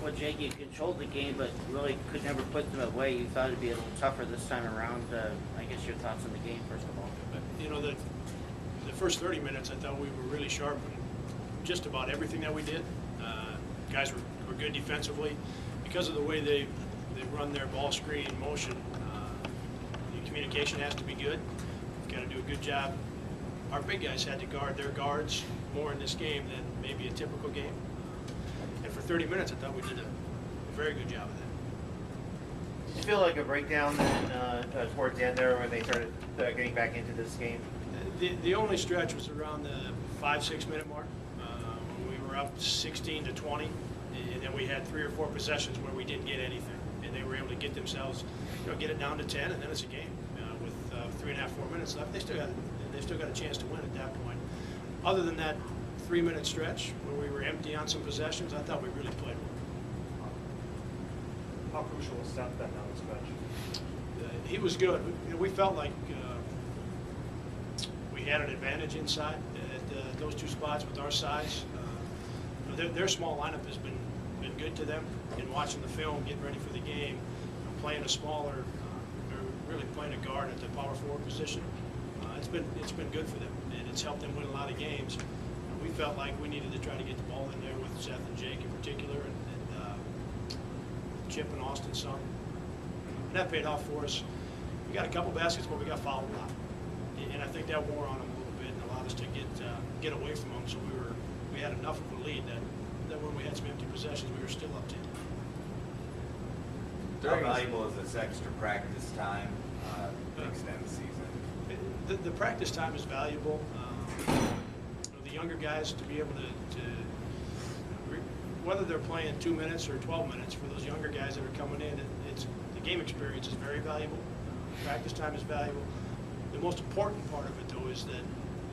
Well, Jake, you controlled the game, but really could never put them away. You thought it'd be a little tougher this time around. I guess your thoughts on the game, first of all. You know, the first 30 minutes, I thought we were really sharp in just about everything that we did. Guys were good defensively. Because of the way they run their ball screen motion, the communication has to be good. We've got to do a good job. Our big guys had to guard their guards more in this game than maybe a typical game. And for 30 minutes, I thought we did a very good job of that. Did you feel like a breakdown then, towards the end there when they started getting back into this game? The only stretch was around the 5-6 minute mark when we were up 16-20, and then we had 3 or 4 possessions where we didn't get anything, and they were able to get themselves, get it down to 10, and then it's a game with 3.5, 4 minutes left. They still got a chance to win at that point. Other than that 3-minute stretch where we were empty on some possessions, I thought we really played well. How crucial was Seth then down the stretch? He was good. We felt like we had an advantage inside at those 2 spots with our size. Their small lineup has been good to them in watching the film, getting ready for the game, playing a smaller, or really playing a guard at the power forward position. It's been good for them, and it's helped them win a lot of games. We felt like we needed to try to get the ball in there with Seth and Jake in particular, and Chip and Austin some. And that paid off for us. We got a couple baskets, but we got fouled a lot, and I think that wore on them a little bit and allowed us to get away from them. So we had enough of a lead that when we had some empty possessions, we were still up 10. How valuable is this extra practice time to extend the season? The practice time is valuable. The younger guys to be able to whether they're playing 2 minutes or 12 minutes, for those younger guys that are coming in, the game experience is very valuable. Practice time is valuable. The most important part of it, though, is that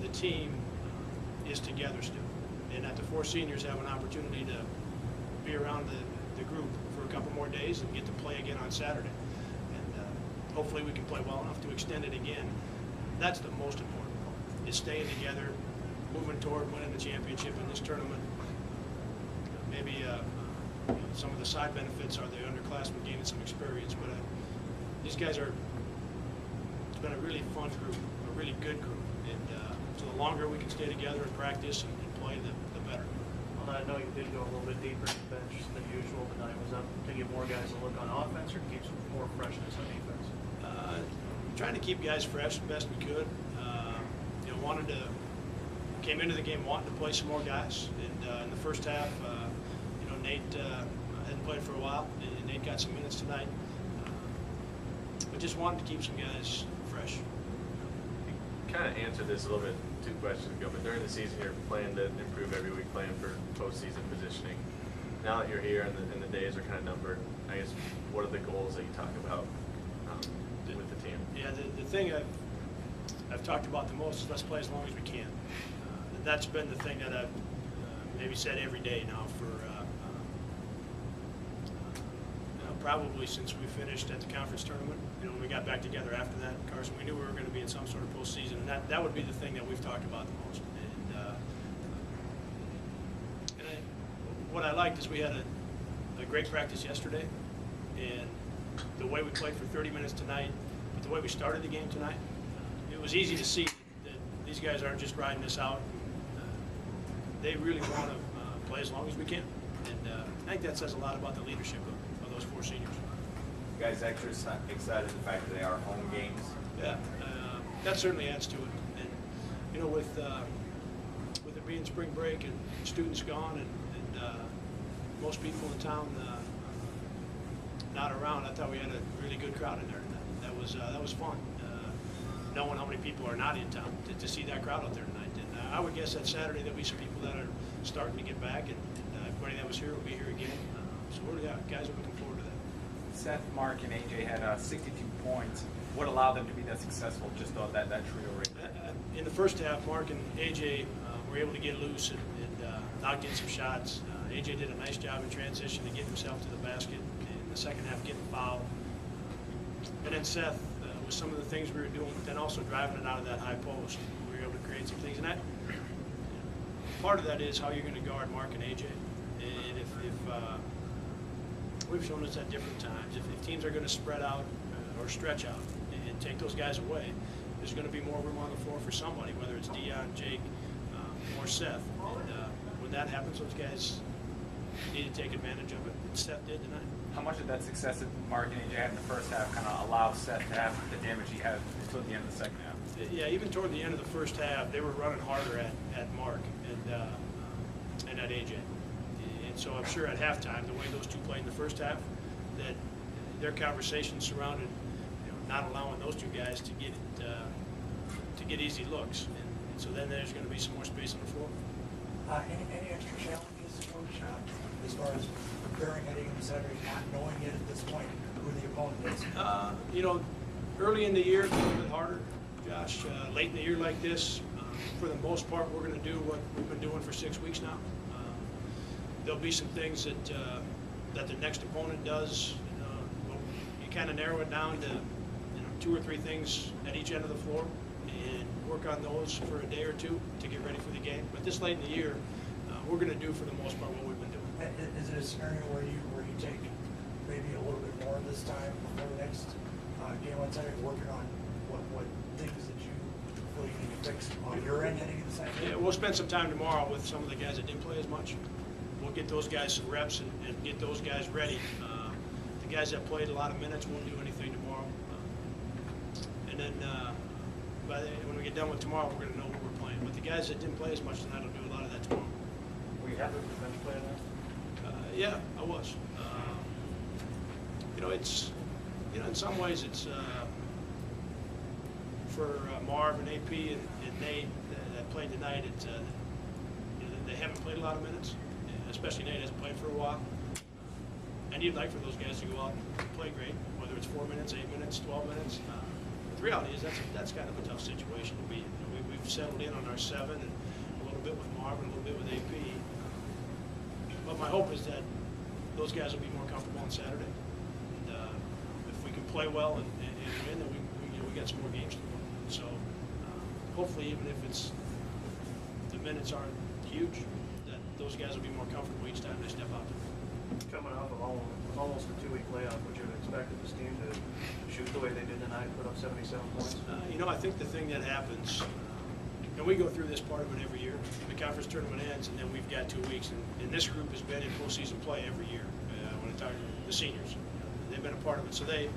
the team is together still, and that the 4 seniors have an opportunity to be around the group for a couple more days and get to play again on Saturday. And hopefully we can play well enough to extend it again. That's the most important part, is staying together, moving toward winning the championship in this tournament. Maybe some of the side benefits are the underclassmen gaining some experience, but these guys it's been a really fun group, a really good group, and so the longer we can stay together and practice and play, the better. Well, I know you did go a little bit deeper in the bench than usual tonight. Was that to give more guys a look on offense or to keep some more freshness on defense? Trying to keep guys fresh the best we could. Came into the game wanting to play some more guys, and in the first half, Nate hadn't played for a while, and Nate got some minutes tonight. But just wanted to keep some guys fresh. You kind of answered this a little bit 2 questions ago, but during the season you're planning to improve every week, playing for postseason positioning. Now that you're here and the days are kind of numbered, I guess what are the goals that you talk about with the team? Yeah, the thing I've talked about the most is let's play as long as we can. That's been the thing that I've maybe said every day now for probably since we finished at the conference tournament. When we got back together after that, Carson, we knew we were going to be in some sort of postseason, and that would be the thing that we've talked about the most. What I liked is we had a great practice yesterday, and the way we played for 30 minutes tonight, but the way we started the game tonight, it was easy to see that these guys aren't just riding this out. They really want to play as long as we can, and I think that says a lot about the leadership of those 4 seniors. You guys extra excited the fact that they are home games? Yeah, that certainly adds to it. And with it being spring break and students gone and most people in town not around, I thought we had a really good crowd in there. That was fun. Knowing how many people are not in town to see that crowd out there tonight. And I would guess that Saturday there'll be some people that are starting to get back, and everybody that was here will be here again. So guys are looking forward to that. Seth, Mark, and AJ had 62 points. What allowed them to be that successful? Just that trio right there. In the first half, Mark and AJ were able to get loose and knocked in some shots. AJ did a nice job in transition to get himself to the basket. In the second half, getting fouled. And then Seth, with some of the things we were doing, but then also driving it out of that high post, we were able to create some things. And that part of that is how you're going to guard Mark and AJ. And if we've shown this at different times. If teams are going to spread out or stretch out and take those guys away, there's going to be more room on the floor for somebody, whether it's Dion, Jake, or Seth. And when that happens, those guys need to take advantage of it. And Seth did tonight. How much of that success that Mark and AJ had in the first half kind of allowed Seth to have the damage he had until the end of the second half? Yeah, even toward the end of the first half, they were running harder at Mark and at AJ. And so I'm sure at halftime, the way those two played in the first half, that their conversation surrounded, not allowing those two guys to get easy looks. And so then there's going to be some more space on the floor. Any extra challenges, Coach, as far as preparing heading into Saturday, not knowing yet at this point who the opponent is? Early in the year, it's a little bit harder, Josh. Late in the year like this, for the most part, we're going to do what we've been doing for 6 weeks now. There'll be some things that the next opponent does. You kind of narrow it down to 2 or 3 things at each end of the floor and work on those for a day or two to get ready for the game. But this late in the year, we're going to do for the most part what we've been doing. Is it a scenario where you take maybe a little bit more this time before the next game on Saturday, working on what things that you feel you need to fix on your end heading into Saturday? Yeah, we'll spend some time tomorrow with some of the guys that didn't play as much. We'll get those guys some reps and get those guys ready. The guys that played a lot of minutes won't do anything tomorrow. And then when we get done with tomorrow, we're going to know what we're playing. But the guys that didn't play as much tonight will do a lot of that tomorrow. Were you happy with the bench play there? Yeah, I was. It's in some ways it's for Marv and AP and Nate that played tonight. They haven't played a lot of minutes, especially Nate hasn't played for a while. And you'd like for those guys to go out and play great, whether it's 4 minutes, 8 minutes, 12 minutes. The reality is that's kind of a tough situation to be in. We've settled in on our 7 and a little bit with Marv and a little bit with AP. But my hope is that those guys will be more comfortable on Saturday. And if we can play well and win, then we got some more games to go. So hopefully, even if the minutes aren't huge, that those guys will be more comfortable each time they step out there. Coming off of almost a 2-week layoff, would you have expected this team to shoot the way they did tonight, put up 77 points? I think the thing that happens, and we go through this part of it every year. The conference tournament ends, and then we've got 2 weeks. And this group has been in postseason play every year. When I talk to the seniors, they've been a part of it, so they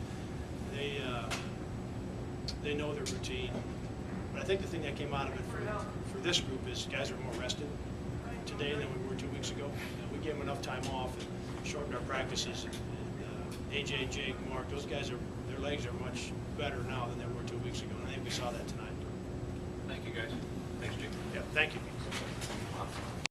know their routine. But I think the thing that came out of it for this group is guys are more rested today than we were 2 weeks ago. We gave them enough time off and shortened our practices. And AJ, Jake, Mark, those guys their legs are much better now than they were 2 weeks ago. And I think we saw that tonight. Thank you, guys. Thanks, Jake. Yeah, thank you.